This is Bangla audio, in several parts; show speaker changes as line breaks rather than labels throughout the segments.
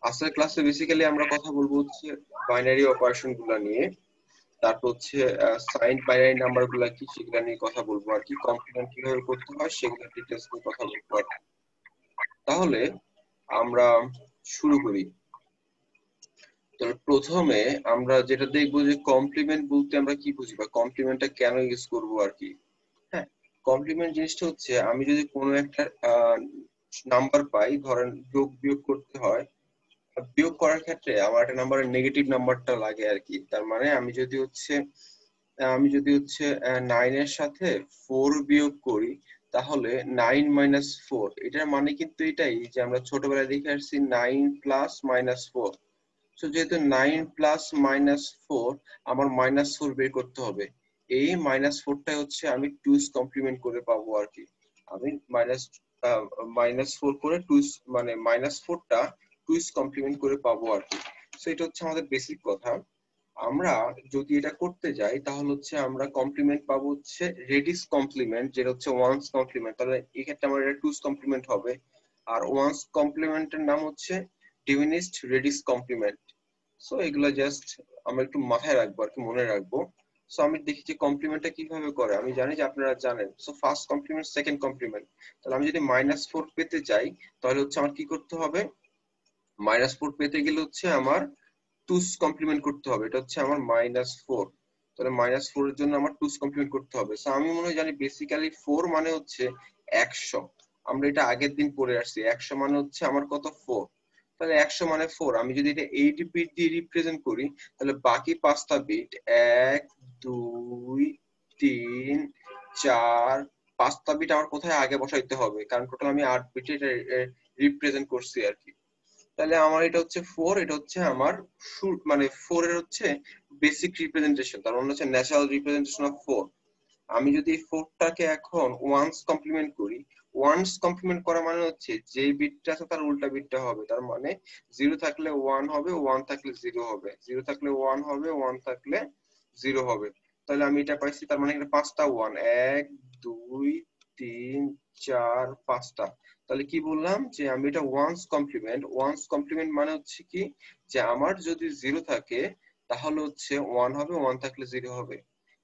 আজকের ক্লাসে বেসিক্যালি আমরা কথা বলবো হচ্ছে বাইনারি অপারেশন গুলা নিয়ে। তারপর হচ্ছে সাইন বাইনারি নাম্বার গুলা কি সেগুলা নিয়ে কথা বলবো আর কি, কমপ্লিমেন্ট কিভাবে করতে হয় সেগুলোর ডিটেলস নিয়ে কথা বলবো আর কি। তাহলে আমরা শুরু করি। তো প্রথমে আমরা যেটা দেখবো যে কমপ্লিমেন্ট বলতে আমরা কি বুঝি বা কমপ্লিমেন্টটা কেন ইউজ করবো আর কি। হ্যাঁ, কমপ্লিমেন্ট জিনিসটা হচ্ছে আমি যদি কোনো একটা নাম্বার পাই, ধরেন যোগ বিয়োগ করতে হয়, বিয়োগ করার ক্ষেত্রে আমার একটা নাম্বারের নেগেটিভ নাম্বারটা লাগে আর কি। তার মানে আমি যদি হচ্ছে 9 এর সাথে 4 বিয়োগ করি, তাহলে 9 - 4, এটার মানে কিন্তু এটাই যে আমরা ছোটবেলায় দেখে আসছি 9 প্লাস মাইনাস 4। সো যেহেতু 9 প্লাস মাইনাস 4, আমার -4 বের করতে হবে। এই -4টাই হচ্ছে আমি 2's কমপ্লিমেন্ট করে পাবো আর কি। আমি -4 করে 2's মানে -4টা 2's কমপ্লিমেন্ট করে পাবো আর কি। সো এটা হচ্ছে আমাদের বেসিক কথা। আমরা যদি এটা করতে যাই তাহলে হচ্ছে আমরা কমপ্লিমেন্ট পাবো হচ্ছে রেডিস কমপ্লিমেন্ট, যেটা হচ্ছে ওয়ান্স কমপ্লিমেন্ট। তাহলে এই ক্ষেত্রে আমার এটা 2's কমপ্লিমেন্ট হবে। আর ওয়ান্স কমপ্লিমেন্টের নাম হচ্ছে ডিমিনিশড রেডিস কমপ্লিমেন্ট। সো এগুলা জাস্ট আমরা একটু মাথায় রাখবো আর কি, মনে রাখবো। সো আমি দেখি যে কমপ্লিমেন্টটা কিভাবে করে, আমি জানি যে আপনারা জানেন। So first complement, second complement. তাহলে আমি যদি -4 পেতে চাই তাহলে হচ্ছে আমার কি করতে হবে, -4 পেতে গেলে হচ্ছে আমার 2's কমপ্লিমেন্ট করতে হবে। এটা হচ্ছে আমার -4। তাহলে -4 এর জন্য আমার 2's কমপ্লিমেন্ট করতে হবে। সো আমি মনে হয় জানি বেসিক্যালি 4 মানে হচ্ছে 100। আমরা এটা আগের দিন পড়ে আসছি, 100 মানে হচ্ছে আমার কত, 4। তাহলে 100 মানে 4। আমি যদি এটা 8 বিট দিয়ে রিপ্রেজেন্ট করি, তাহলে বাকি পাঁচটা বিট 1 2 3 4, পাঁচটা বিট আমার কোথায় আগে বসাইতে হবে, কারণ টোটাল আমি 8 বিটে এটা রিপ্রেজেন্ট করছি আর কি। তাহলে আমার এটা হচ্ছে 4, এটা হচ্ছে আমার মানে 4 এর হচ্ছে বেসিক রিপ্রেজেন্টেশন, তার মানে হচ্ছে ন্যাচারাল রিপ্রেজেন্টেশন অফ 4। আমি যদি এই 4টাকে এখন ওয়ান্স কমপ্লিমেন্ট করি, ওয়ান্স কমপ্লিমেন্ট করা মানে হচ্ছে যে বিটটা আছে তার উল্টা বিটটা হবে। তার মানে 0 থাকলে 1 হবে, 1 থাকলে 0 হবে, 0 থাকলে 1 হবে, 1 থাকলে 0 হবে। তাহলে আমি এটা পাইছি, তার মানে এটা পাঁচটা 1, 1 2 3 4 5টা। তাহলে কি বললাম যে আমি এটা ওয়ান্স কমপ্লিমেন্ট। ওয়ান্স কমপ্লিমেন্ট মানে হচ্ছে কি, যে আমার যদি 0 থাকে তাহলে হচ্ছে 1 হবে, 1 থাকলে 0 হবে।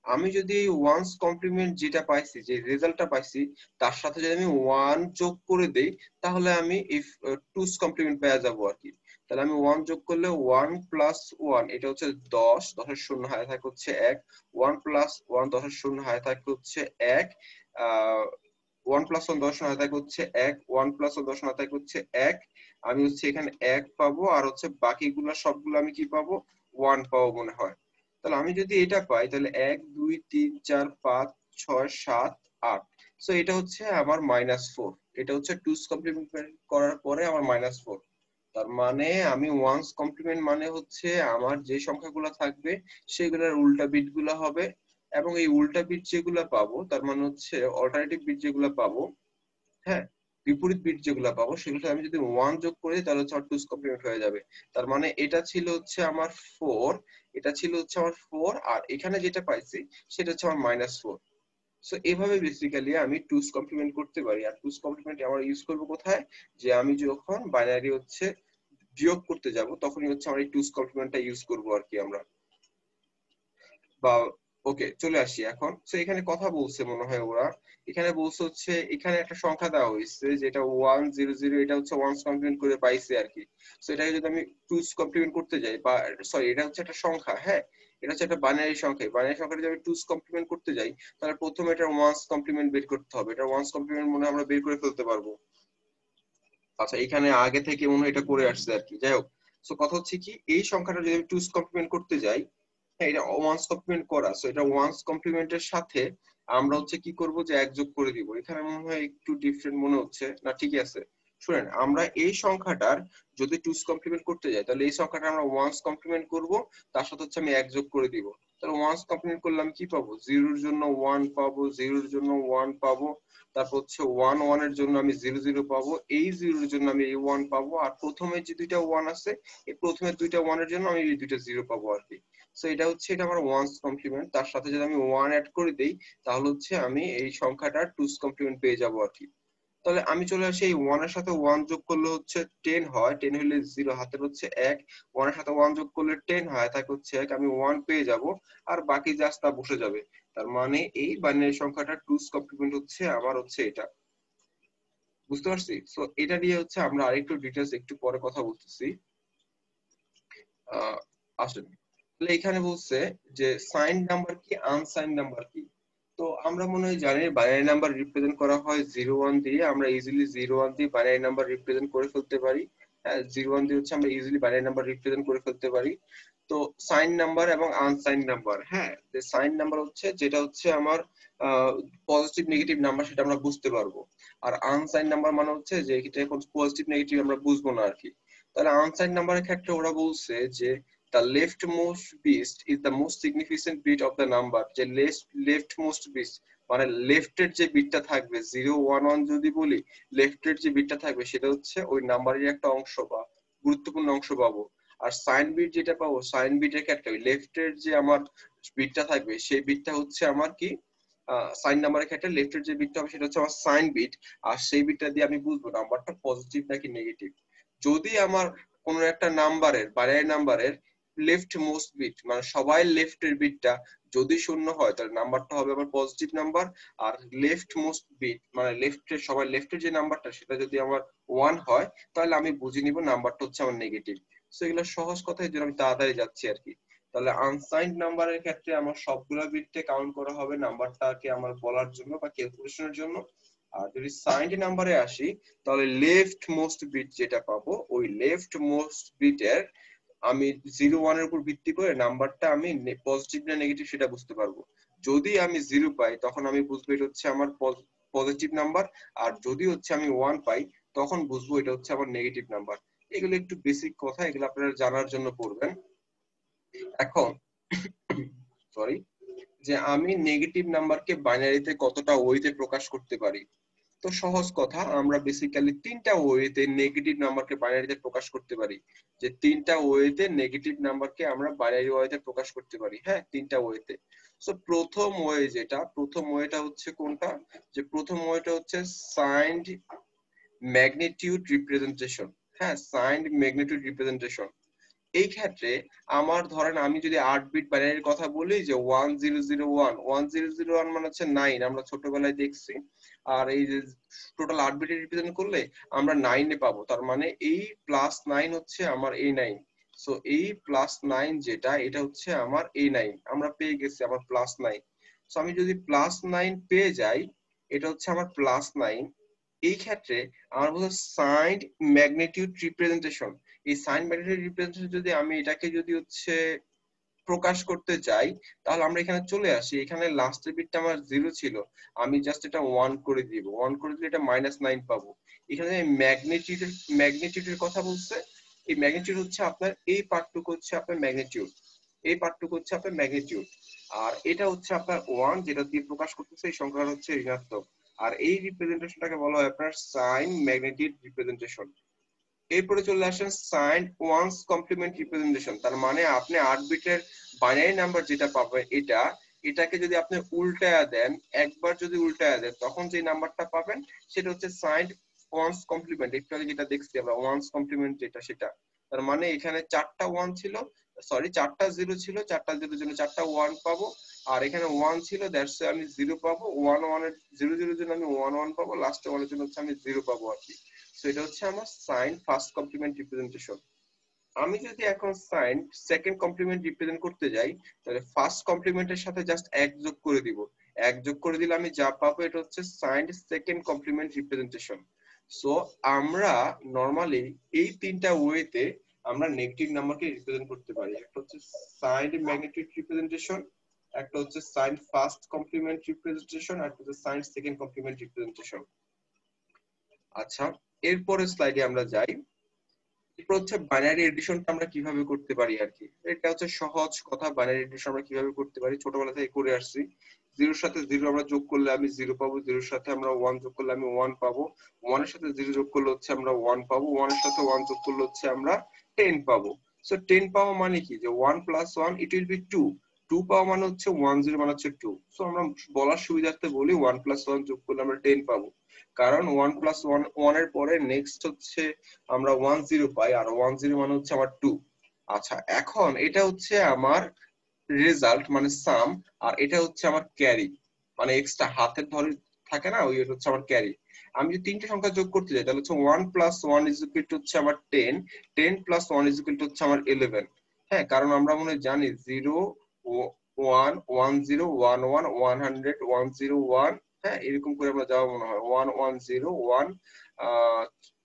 আমি যদি এই ওয়ান্স কমপ্লিমেন্ট যেটা পাইছি, যে রেজাল্টটা পাইছি, তার সাথে যদি আমি 1 যোগ করে দেই, তাহলে আমি এই 2's কমপ্লিমেন্ট পেয়ে যাবো আর কি। তাহলে আমি 1 যোগ করলে 1 প্লাস 1, এটা হচ্ছে 10, 10 এর শূন্য হাতে থাকে হচ্ছে 1। 1 প্লাস 1, 10 এর শূন্য হাতে থাকে হচ্ছে 1। 1 প্লাস 1, 10 হাতে থাকে হচ্ছে 1। 1 প্লাস 1, 10 হাতে থাকে হচ্ছে 1। আমি হচ্ছে এখানে 1 পাবো, আর হচ্ছে বাকিগুলো সবগুলো আমি কি পাবো, 1 পাবো মনে হয়। তাহলে আমি যদি এটা পাই, তাহলে 1 2 3 4 5 6 7 8। সো এটা হচ্ছে আমার -4। এটা হচ্ছে 2's কমপ্লিমেন্ট করার পরে আমার -4। তার মানে আমি ওয়ান্স কমপ্লিমেন্ট মানে হচ্ছে আমার যে সংখ্যাগুলো থাকবে সেগুলোর উল্টা বিট গুলা হবে, এবং এই উল্টা বিট যেগুলো পাবো, তার মানে হচ্ছে অল্টারনেটিভ বিট যেগুলো পাবো, হ্যাঁ, বিপরীত বিট যেগুলো পাবো, সেগুলো আমি যদি 1 যোগ করি তাহলে হচ্ছে 2's কমপ্লিমেন্ট হয়ে যাবে। তার মানে এটা ছিল হচ্ছে আমার 4, এটা ছিল হচ্ছে আমার 4, আর এখানে যেটা পাইছি সেটা হচ্ছে আমার -4। সো এভাবে বেসিক্যালি আমি 2's কমপ্লিমেন্ট করতে পারি। আর 2's কমপ্লিমেন্ট আমরা ইউজ করব কোথায়, যে আমি যখন বাইনারি হচ্ছে বিয়োগ করতে যাব তখনই হচ্ছে আমরা এই 2's কমপ্লিমেন্টটা ইউজ করব আর কি আমরা। বা ওকে, চলে আসি এখন। তো এখানে কথা বলছে মনে হয় ওরা, এখানে বলছে হচ্ছে এখানে একটা সংখ্যা দেওয়া হয়েছে যেটা 100, এটা হচ্ছে ওয়ান্স কমপ্লিমেন্ট করে পাইছে আর কি। তো এটাকে যদি আমি 2's কমপ্লিমেন্ট করতে যাই, বা সরি, এটা হচ্ছে একটা সংখ্যা, হ্যাঁ, এটা হচ্ছে একটা বাইনারি সংখ্যা। বাইনারি সংখ্যাটা যদি আমি 2's কমপ্লিমেন্ট করতে যাই, তাহলে প্রথমে এটার ওয়ান্স কমপ্লিমেন্ট বের করতে হবে। এটা ওয়ান্স কমপ্লিমেন্ট মনে হয় আমরা বের করে ফেলতে পারবো। আচ্ছা, এখানে আগে থেকে মনে হয় এটা করে আসছে আর কি, যাই হোক। সো কথা হচ্ছে কি, এই সংখ্যাটা যদি আমি 2's কমপ্লিমেন্ট করতে যাই, হ্যাঁ, এটা ওয়ান্স কমপ্লিমেন্ট করা। সো এটা ওয়ান্স কমপ্লিমেন্টের সাথে আমরা হচ্ছে কি করব, যে এক যোগ করে দিব। এখানে মনে হয় একটু ডিফারেন্ট মনে হচ্ছে না, ঠিকই আছে। শুনেন, আমরা এই সংখ্যাটার যদি 2's কমপ্লিমেন্ট করতে যাই, তাহলে এই সংখ্যাটা আমরা ওয়ান্স কমপ্লিমেন্ট করব, তার সাথে হচ্ছে আমি এক যোগ করে দিব। তাহলে ওয়ান্স কমপ্লিমেন্ট করলে আমি কি পাবো, 0 এর জন্য 1 পাবো, 0 এর জন্য 1 পাবো, তারপর হচ্ছে 1 1 এর জন্য আমি 0 0 পাবো, এই 0 এর জন্য আমি এই 1 পাবো, আর প্রথমে যে দুইটা 1 আছে, এই প্রথমে দুইটা 1 এর জন্য আমি এই দুইটা 0 পাবো আর কি। সো এটা হচ্ছে, এটা আমার ওয়ান্স কমপ্লিমেন্ট। তার সাথে যদি আমি 1 অ্যাড করে দেই, তাহলে হচ্ছে আমি এই সংখ্যাটার 2's কমপ্লিমেন্ট পেয়ে যাবো আর কি। তাহলে আমি চলে আসি এই 1 এর সাথে 1 যোগ করলে হচ্ছে 10 হয়, 10 হলে 0, হাতের হচ্ছে 1, 1 এর সাথে 1 যোগ করলে 10 হয়, তাকে হচ্ছে 1, আমি 1 পেয়ে যাব, আর বাকি জাস্ট তা বসে যাবে। তার মানে এই বাইনারি সংখ্যাটা 2's কমপ্লিমেন্ট হচ্ছে আমার হচ্ছে এটা। বুঝতে পারছি? সো এটা নিয়ে হচ্ছে আমরা আরেকটু ডিটেইলস একটু পরে কথা বলতেছি। আসেন, তাহলে এখানে বলছে যে সাইন নাম্বার কি, আনসাইন নাম্বার কি। তো আমরা মনে হয় জানি বাইনারি নাম্বার রিপ্রেজেন্ট করা হয় 01 দিয়ে, আমরা ইজিলি 01 দিয়ে বাইনারি নাম্বার রিপ্রেজেন্ট করে ফেলতে পারি। হ্যাঁ, 01 দিয়ে হচ্ছে আমরা ইজিলি বাইনারি নাম্বার রিপ্রেজেন্ট করে ফেলতে পারি। তো সাইন নাম্বার এবং আনসাইন নাম্বার, হ্যাঁ, যে সাইন নাম্বার হচ্ছে যেটা হচ্ছে আমার পজিটিভ নেগেটিভ নাম্বার, সেটা আমরা বুঝতে পারবো। আর আনসাইন নাম্বার মানে হচ্ছে যে এটা এখন পজিটিভ নেগেটিভ আমরা বুঝবো না আর কি। তাহলে আনসাইন নাম্বারের ক্ষেত্রে ওরা বলছে যে the leftmost bit is the most significant bit of the number, যে leftmost bit মানে লেফটের যে বিটটা থাকবে 0 1 1 যদি বলি, লেফটের যে বিটটা থাকবে সেটা হচ্ছে ওই নাম্বারের একটা অংশ বা গুরুত্বপূর্ণ অংশ পাবো। আর সাইন বিট যেটা পাবো, সাইন বিটের ক্ষেত্রে ওই লেফটের যে আমার বিটটা থাকবে সেই বিটটা হচ্ছে আমার কি, সাইন নাম্বারের ক্ষেত্রে লেফটের যে বিটটা হবে সেটা হচ্ছে আমার সাইন বিট, আর সেই বিটটা দিয়ে আমি বুঝবো নাম্বারটা পজিটিভ নাকি নেগেটিভ। যদি আমার কোনো একটা নাম্বারের বাইনারি নাম্বারের লেফট মোস্ট বিট মানে সবাই লেফটের বিটটা যদি শূন্য হয় তাহলে নাম্বারটা হবে আমার পজিটিভ নাম্বার। আর লেফট মোস্ট বিট মানে লেফটের সবাই লেফটের যে নাম্বারটা সেটা যদি আমার 1 হয় তাহলে আমি বুঝে নিব নাম্বারটা হচ্ছে আমার নেগেটিভ। সো এগুলো সহজ কথা, এই জন্য আমি তাড়াতাড়ি যাচ্ছি আর কি। তাহলে আনসাইন্ড নাম্বারের ক্ষেত্রে আমার সবগুলো বিটকে কাউন্ট করা হবে নাম্বারটাকে আমার বলার জন্য বা ক্যালকুলেশনের জন্য। আর যদি সাইন্ড নাম্বারে আসি তাহলে লেফট মোস্ট বিট যেটা পাবো ওই লেফট মোস্ট বিটের আমি 0 1 এর উপর ভিত্তি করে নাম্বারটা আমি পজিটিভ না নেগেটিভ সেটা বুঝতে পারবো। যদি আমি 0 পাই তখন আমি বুঝবো এটা হচ্ছে আমার পজিটিভ নাম্বার, আর যদি হচ্ছে আমি 1 পাই তখন বুঝবো এটা হচ্ছে আমার নেগেটিভ নাম্বার। এগুলো একটু বেসিক কথা, এগুলো আপনারা জানার জন্য পড়বেন। এখন সরি, যে আমি নেগেটিভ নাম্বারকে বাইনারিতে কতটা ওয়েতে প্রকাশ করতে পারি। তো সহজ কথা, আমরা বেসিক্যালি তিনটা ওয়েতে নেগেটিভ নাম্বারকে বাইনারিতে প্রকাশ করতে পারি। যে তিনটা ওয়েতে নেগেটিভ নাম্বারকে আমরা বাইনারি ওয়েতে প্রকাশ করতে পারি, হ্যাঁ, তিনটা ওয়েতে। সো প্রথম ওয়েটা হচ্ছে কোনটা, যে প্রথম ওয়েটা হচ্ছে সাইন্ড ম্যাগনিটিউড রিপ্রেজেন্টেশন। হ্যাঁ, সাইন্ড ম্যাগনিটিউড রিপ্রেজেন্টেশন। এই ক্ষেত্রে আমার ধরেন আমি যদি 8 বিট বাইনারির কথা বলি, যে 1001 মানে হচ্ছে 9, আমরা ছোটবেলায় দেখছি। আর এই যে টোটাল 8 বিটে রিপ্রেজেন্ট করলে আমরা 9 এ পাবো, তার মানে এই +9 হচ্ছে আমার এই 9। সো এই +9 যেটা এটা হচ্ছে আমার এই 9, আমরা পেয়ে গেছি আমার +9। সো আমি যদি +9 পেয়ে যাই, এটা হচ্ছে আমার +9। এই ক্ষেত্রে আমার বলছে সাইন্ড ম্যাগনিটিউড রিপ্রেজেন্টেশন। এই সাইন ম্যাগনিটিউড রিপ্রেজেন্টেশন যদি আমি এটাকে যদি হচ্ছে প্রকাশ করতে চাই, তাহলে আমরা এখানে চলে আসি, এখানে লাস্টের বিটটা আমার 0 ছিল, আমি জাস্ট এটা 1 করে দিব, 1 করে দিলে এটা -9 পাবো। এখানে ম্যাগনিটিউডের কথা বলছে, এই ম্যাগনিটিউড হচ্ছে আপনার এই পার্টটুকু হচ্ছে আপনার ম্যাগনিটিউড, এই পার্টটুকু হচ্ছে আপনার ম্যাগনিটিউড। আর এটা হচ্ছে আপনার 1 যেটা দিয়ে প্রকাশ করতেছে এই সংখ্যাটা হচ্ছে ঋণাত্মক। আর এই রিপ্রেজেন্টেশনটাকে বলা হয় আপনার সাইন ম্যাগনিটিউড রিপ্রেজেন্টেশন। এরপরে চলে আসেন সাইন ওয়ান্স কমপ্লিমেন্ট রিপ্রেজেন্টেশন। তার মানে আপনি 8 বিটের বাইনারি নাম্বার যেটা পাবেন এটাকে যদি আপনি উল্টায়া দেন, একবার যদি উল্টায়া দেন তখন যে নাম্বারটা পাবেন সেটা হচ্ছে সাইন ওয়ান্স কমপ্লিমেন্ট। একটু আগে যেটা দেখছি আমরা ওয়ান্স কমপ্লিমেন্ট যেটা সেটা। তার মানে এখানে 4টা 1 ছিল, সরি 4টা 0 ছিল, 4টা 0 এর জন্য 4টা 1 পাবো। আর এখানে 1 ছিল, দ্যাটস আমি 0 পাবো। 1 1 এর 0 0 এর জন্য আমি 1 1 পাবো, লাস্টে 1 এর জন্য হচ্ছে আমি 0 পাবো আর কি। সো এটা হচ্ছে আমার সাইন ফার্স্ট কমপ্লিমেন্ট রিপ্রেজেন্টেশন। আমি যদি এখন সাইন সেকেন্ড কমপ্লিমেন্ট রিপ্রেজেন্ট করতে যাই, তাহলে ফার্স্ট কমপ্লিমেন্টের সাথে জাস্ট 1 যোগ করে দিব। 1 যোগ করে দিলে আমি যা পাবো এটা হচ্ছে sign second complement representation. So আমরা নরমালি এই তিনটা ওয়েতে আমরা নেগেটিভ নাম্বারকে রিপ্রেজেন্ট করতে পারি। একটা হচ্ছে সাইন ম্যাগনিটিউড রিপ্রেজেন্টেশন, একটা হচ্ছে সাইন ফার্স্ট কমপ্লিমেন্ট রিপ্রেজেন্টেশন, আর একটা হচ্ছে সাইন সেকেন্ড কমপ্লিমেন্ট রিপ্রেজেন্টেশন। আচ্ছা, এরপরের স্লাইডে আমরা যাই। এরপর হচ্ছে বাইনারি এডিশনটা আমরা কিভাবে করতে পারি আর কি। এটা হচ্ছে সহজ কথা, বাইনারি এডিশন আমরা কিভাবে করতে পারি, ছোটবেলা থেকে করে আসছি। 0 এর সাথে 0 আমরা যোগ করলে আমি 0 পাবো, 0 এর সাথে আমরা 1 যোগ করলে আমি 1 পাবো, 1 এর সাথে 0 যোগ করলে হচ্ছে আমরা 1 পাবো, 1 এর সাথে 1 যোগ করলে হচ্ছে আমরা 10 পাবো। সো 10 পাওয়া মানে কি, যে 1 + 1 ইট উইল বি 2, 2 পাওয়া মানে হচ্ছে 1 0 মানে হচ্ছে 2। সো আমরা বলার সুবিধার্থে বলি 1 + 1 যোগ করলে আমরা 10 পাবো। কারণ 1 প্লাস 1 এর পরে নেক্সট হচ্ছে আমরা 10 পাই, আর 10 মানে হচ্ছে আমার 2। আচ্ছা, এখন এটা হচ্ছে আমার রেজাল্ট মানে সাম, আর এটা হচ্ছে আমার ক্যারি মানে এক্সট্রা হাতের ধরে থাকে না, ওই হচ্ছে আমার ক্যারি। আমি যদি তিনটে সংখ্যা যোগ করতে যাই তাহলে হচ্ছে 1 প্লাস 1 ইজ ইকুয়াল টু হচ্ছে আমার 10, 10 প্লাস 1 ইজ ইকুয়াল টু হচ্ছে আমার 11। হ্যাঁ, কারণ আমরা মনে হয় জানি 0 1 1 0 1 1 100 101, হ্যাঁ এরকম করে আমরা যাবো মনে হয় 1 1 0 1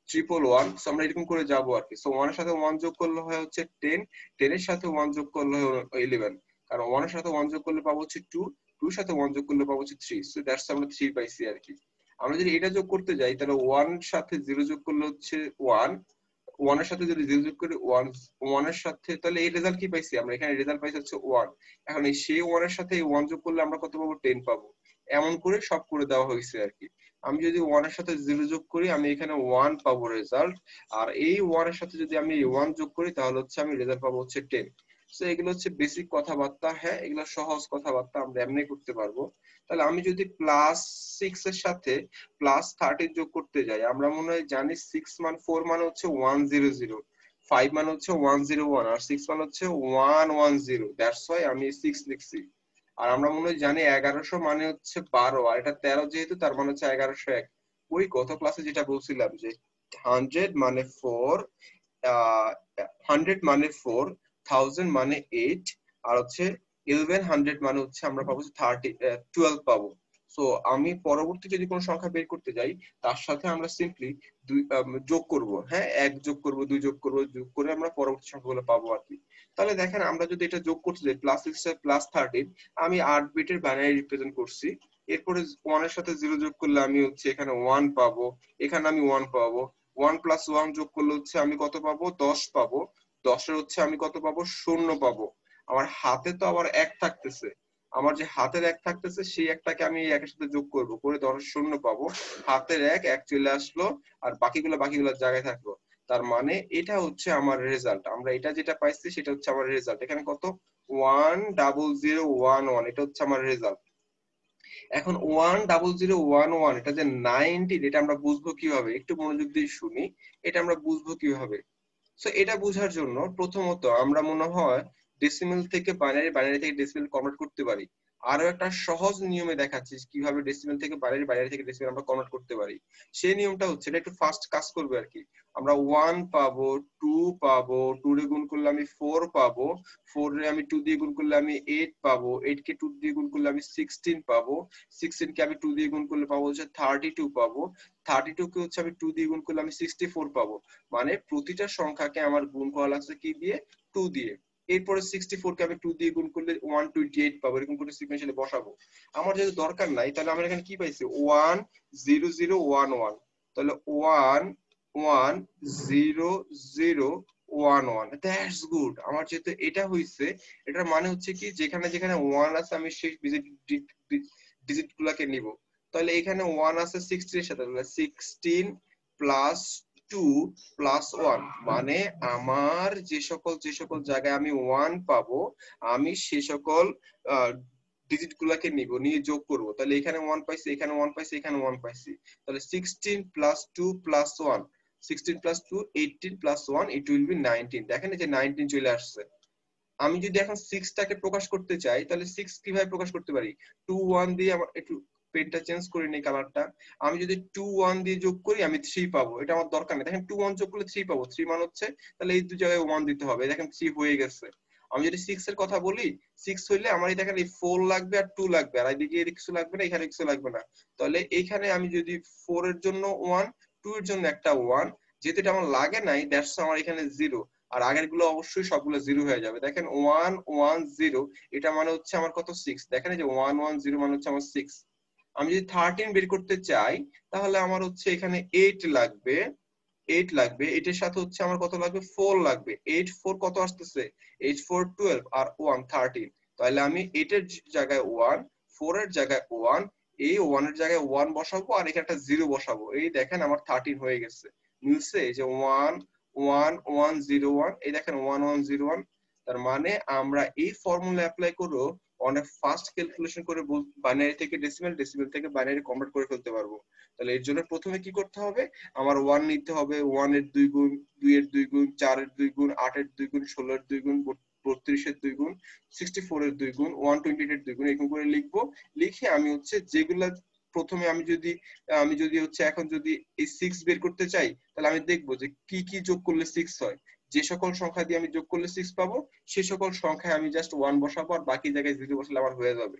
111। সো আমরা এরকম করে যাবো আর কি। সো 1 এর সাথে 1 যোগ করলে হয় হচ্ছে 10, 10 এর সাথে 1 যোগ করলে হয় 11, কারণ 1 এর সাথে 1 যোগ করলে পাবো হচ্ছে 2, 2 এর সাথে 1 যোগ করলে পাবো হচ্ছে 3। সো দ্যাটস আমরা 3 পাইছি আর কি। আমরা যদি এটা যোগ করতে যাই তাহলে 1 এর সাথে 0 যোগ করলে হচ্ছে 1, 1 এর সাথে যদি 0 যোগ করি 1, 1 এর সাথে, তাহলে এই রেজাল্ট কি পাইছি আমরা, এখানে রেজাল্ট পাইছি হচ্ছে 1। এখন এই সেই 1 এর সাথে এই 1 যোগ করলে আমরা কত পাবো, 10 পাবো। এমন করে সব করে দেওয়া হয়েছে আর কি। আমি যদি 1 এর সাথে 0 যোগ করি আমি এখানে 1 পাবো রেজাল্ট, আর এই 1 এর সাথে যদি আমি 1 যোগ করি তাহলে হচ্ছে আমি রেজাল্ট পাবো হচ্ছে 10। সো এগুলো হচ্ছে বেসিক কথাবার্তা। হ্যাঁ, এগুলো সহজ কথাবার্তা, আমরা এমনি করতে পারবো। তাহলে আমি যদি প্লাস 6 এর সাথে প্লাস 30 যোগ করতে যাই, আমরা মনে হয় জানি 6 মান 4 মানে হচ্ছে 100, 5 মানে হচ্ছে 101, আর 6 মানে হচ্ছে 110। দ্যাটস ওয়াই আমি 6 লিখছি। আর আমরা মনে হয় জানি 1100 মানে হচ্ছে 12, আর এটা 13 যেহেতু তার মানে হচ্ছে 1101। ওই গত ক্লাসে যেটা বলছিলাম যে 100 মানে 4, 100 মানে 4, 1000 মানে 8, আর হচ্ছে 1100 মানে হচ্ছে আমরা পাবো 12 পাবো। সো আমি পরবর্তী যদি কোনো সংখ্যা বের করতে যাই তার সাথে আমরা সিম্পলি যোগ করব। হ্যাঁ, 1 যোগ করব, 2 যোগ করব, যোগ করে আমরা পরবর্তী সংখ্যাগুলো পাবো আর কি। তাহলে দেখেন আমরা যদি এটা যোগ করতে যাই প্লাস 6 প্লাস 13, আমি 8 বিটের বাইনারি রিপ্রেজেন্ট করছি। এরপরে 1 এর সাথে 0 যোগ করলে আমি হচ্ছে এখানে 1 পাবো, এখানে আমি 1 পাবো। 1 প্লাস 1 যোগ করলে হচ্ছে আমি কত পাবো, 10 পাবো। 10 এর হচ্ছে আমি কত পাবো, 0 পাবো। আমার হাতে তো আবার 1 থাকতেছে, আমার যে হাতের 1 থাকতেছে সেই একটাকে আমি এই একের সাথে যোগ করব, করে 10 এর 0 পাবো। হাতের 1 চলে আসলো, আর বাকিগুলোর জায়গায় থাকলো। তার মানে এটা হচ্ছে আমার রেজাল্ট। আমরা এটা যেটা পাইছি সেটা হচ্ছে আমার রেজাল্ট। এখানে কত, 10011, এটা হচ্ছে আমার রেজাল্ট। এখন 10011, এটা যে 90, এটা আমরা বুঝবো কিভাবে, একটু মনোযোগ দিয়ে শুনি। এটা আমরা বুঝবো কিভাবে? সো এটা বোঝার জন্য প্রথমত আমরা মনে হয় ডেসিমেল থেকে বাইনারি, বাইনারি থেকে ডেসিমেল কনভার্ট করতে পারি। আরো একটা সহজ নিয়মে দেখাচ্ছি কিভাবে ডেসিমেল থেকে বাইনারি, বাইনারি থেকে ডেসিমেল আমরা কনভার্ট করতে পারি। সেই নিয়মটা হচ্ছে, এটা একটু ফাস্ট কাজ করবে আর কি। আমরা 1 পাবো, 2 পাবো, 2 রে গুণ করলে আমি 4 পাবো, 4 রে আমি 2 দিয়ে গুণ করলে আমি 8 পাবো, 8 কে 2 দিয়ে গুণ করলে আমি 16 পাবো, 16 কে আমি 2 দিয়ে গুণ করলে পাবো হচ্ছে 32 পাবো, 32 কে হচ্ছে আমি 2 দিয়ে গুণ করলে আমি 64 পাবো। মানে প্রতিটা সংখ্যাকে আমার গুণ করা লাগছে কি দিয়ে, 2 দিয়ে। এরপরে 64 কে আমি 2 দিয়ে গুণ করলে 128 পাবো, এরকম করে সিকোয়েন্সিয়ালি বসাবো। আমার যেহেতু দরকার নাই তাহলে আমরা এখানে কি পাইছি, 10011, তাহলে 11001, দ্যাটস গুড। আমার যেহেতু এটা হইছে, এটার মানে হচ্ছে কি যেখানে যেখানে 1 আছে আমি সেই ডিজিট গুলাকে নিব। তাহলে এখানে 1 আছে 16 এর সাথে, তাহলে 16 প্লাস 2 প্লাস 1, মানে আমার যে সকল জায়গায় আমি 1 পাবো আমি সে সকল ডিজিট গুলাকে নিব, নিয়ে যোগ করব। তাহলে এখানে 1 পাইছি, এখানে 1 পাইছি, এখানে 1 পাইছি। তাহলে 16 plus 2 plus 1, 16 plus 2 18 plus 1 it will be 19। দেখেন এই যে 19 চলে আসছে। আমি যদি এখন 6 টাকে প্রকাশ করতে চাই তাহলে 6 কিভাবে প্রকাশ করতে পারি, 2 1 দিয়ে, আমার একটু পেনটা চেঞ্জ করে নেই কালারটা। আমি যদি 2 1 দিয়ে যোগ করি আমি 3 পাবো, এটা আমার দরকার নেই। দেখেন 2 1 যোগ করলে 3 পাবো, 3 মান হচ্ছে, তাহলে এই দুই জায়গায় 1 দিতে হবে। দেখেন 3 হয়ে গেছে। আমি যদি 6 এর কথা বলি, 6 হইলে আমার এই দেখেন এই 4 লাগবে আর 2 লাগবে, আর এদিকে এর কিছু লাগবে না, এখানে কিছু লাগবে না। তাহলে এইখানে আমি যদি 4 এর জন্য 1, 2 এর জন্য একটা 1, যেহেতু এটা আমার লাগে নাই দ্যাটস আমার এখানে 0, আর আগের গুলো অবশ্যই সবগুলো 0 হয়ে যাবে। দেখেন 1 1 0, এটা মানে হচ্ছে আমার কত, 6। দেখেন এই যে 1 1 0 মানে হচ্ছে আমার 6। আমি যদি 13 বের করতে চাই তাহলে আমার হচ্ছে এখানে 8 লাগবে, 8 লাগবে। এটার সাথে হচ্ছে আমার কত লাগবে, 4 লাগবে। 8 4 কত আসতেছে, 8 4 12, আর 1 13। তাহলে আমি 8 এর জায়গায় 1, 4 এর জায়গায় 1, এই 1 এর জায়গায় 1 বসাবো, আর এখানে একটা 0 বসাবো। এই দেখেন আমার 13 হয়ে গেছে। মিলছে, এই যে 1 1 1 0 1, এই দেখেন 1 1 0 1। তার মানে আমরা এই ফর্মুলা অ্যাপ্লাই করব অনেক ফাস্ট ক্যালকুলেশন করে বাইনারি থেকে ডেসিমেল, ডেসিমেল থেকে বাইনারি কনভার্ট করে ফেলতে পারবো। তাহলে এর জন্য প্রথমে কি করতে হবে, আমার 1 নিতে হবে, 1 এর 2 গুণ, 2 এর 2 গুণ, 4 এর 2 গুণ, 8 এর 2 গুণ, 16 এর 2 গুণ, 32 এর 2 গুণ, 64 এর 2 গুণ, 128 এর 2 গুণ, এরকম করে লিখবো। লিখে আমি হচ্ছে যেগুলা প্রথমে আমি যদি হচ্ছে এখন যদি এই 6 বের করতে চাই, তাহলে আমি দেখবো যে কি কি যোগ করলে 6 হয়। যে সকল সংখ্যা দিয়ে আমি যোগ করলে 6 পাবো, সে সকল সংখ্যায় আমি জাস্ট 1 বসাবো, আর বাকি জায়গায় 0 বসালে আমার হয়ে যাবে।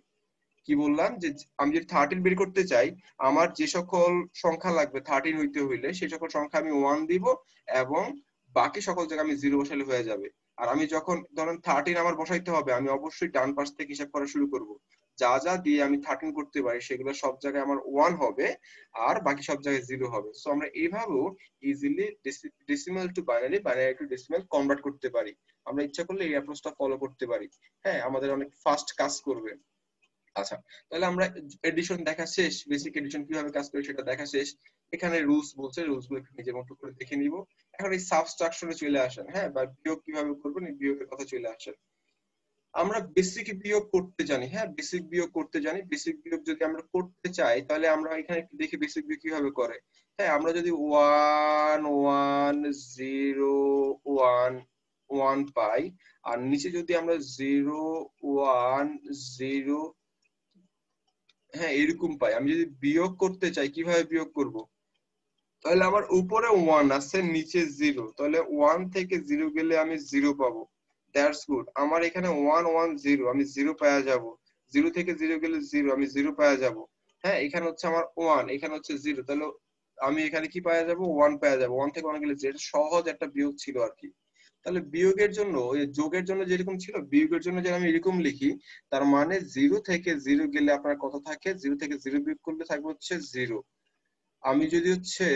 কি বললাম যে আমি যদি 13 বের করতে চাই, আমার যে সকল সংখ্যা লাগবে 13 হইতে হইলে সে সকল সংখ্যা আমি 1 দিব, এবং বাকি সকল জায়গায় আমি 0 বসালে হয়ে যাবে। আর আমি যখন ধরেন 13 আমার বসাইতে হবে, আমি অবশ্যই ডান পাশ থেকে হিসাব করা শুরু করব। যা যা দিয়ে আমি 13 করতে পারি সেগুলো সব জায়গায় আমার 1 হবে, আর বাকি সব জায়গায় 0 হবে। সো আমরা এইভাবেও easily decimal two binary, binary two decimal convert করতে পারি। আমরা ইচ্ছা করলে এই অ্যাপ্রোচটা ফলো করতে পারি। হ্যাঁ, আমাদের অনেক ফাস্ট কাজ করবে। আচ্ছা, তাহলে আমরা এডিশন দেখা শেষ, বেসিক এডিশন কিভাবে কাজ করে সেটা দেখা শেষ। এখানে রুলস বলছে, রুলস গুলো একটু নিজের মতো করে দেখে নিব। এখন এই সাবট্রাকশনে চলে আসেন, হ্যাঁ, বা বিয়োগ কিভাবে করবেন এই বিয়োগের কথা চলে আসেন। আমরা বেসিক বিয়োগ করতে জানি, হ্যাঁ, বেসিক বিয়োগ করতে জানি। বেসিক বিয়োগ যদি আমরা করতে চাই, তাহলে আমরা এখানে একটু দেখি বেসিক বিয়োগ কিভাবে করে। হ্যাঁ, আমরা যদি 1 1 0 1 1 পাই, আর নিচে যদি আমরা 0 1 0, হ্যাঁ, এরকম পাই, আমি যদি বিয়োগ করতে চাই কিভাবে বিয়োগ করব, তাহলে আমার উপরে 1 আছে, নিচে 0, তাহলে 1 থেকে 0 গেলে আমি 0 পাবো। That's good. আমার এখানে 1 1 0, আমি 0 পাওয়া যাব। 0 থেকে 0 গেলে 0, আমি 0 পাওয়া যাব। হ্যাঁ, এখানে হচ্ছে আমার 1, এখানে হচ্ছে 0, তাহলে আমি এখানে কি পাওয়া যাব, 1 পাওয়া যাব। 1 থেকে 1 গেলে 0, সহজ একটা বিয়োগ ছিল আর কি। তাহলে বিয়োগের জন্য, এই যোগের জন্য যেরকম ছিল, বিয়োগের জন্য যদি আমি এরকম লিখি, তার মানে 0 থেকে 0 গেলে আপনার কত থাকে, 0 থেকে 0 বিয়োগ করলে থাকবে হচ্ছে 0। আমি যদি হচ্ছে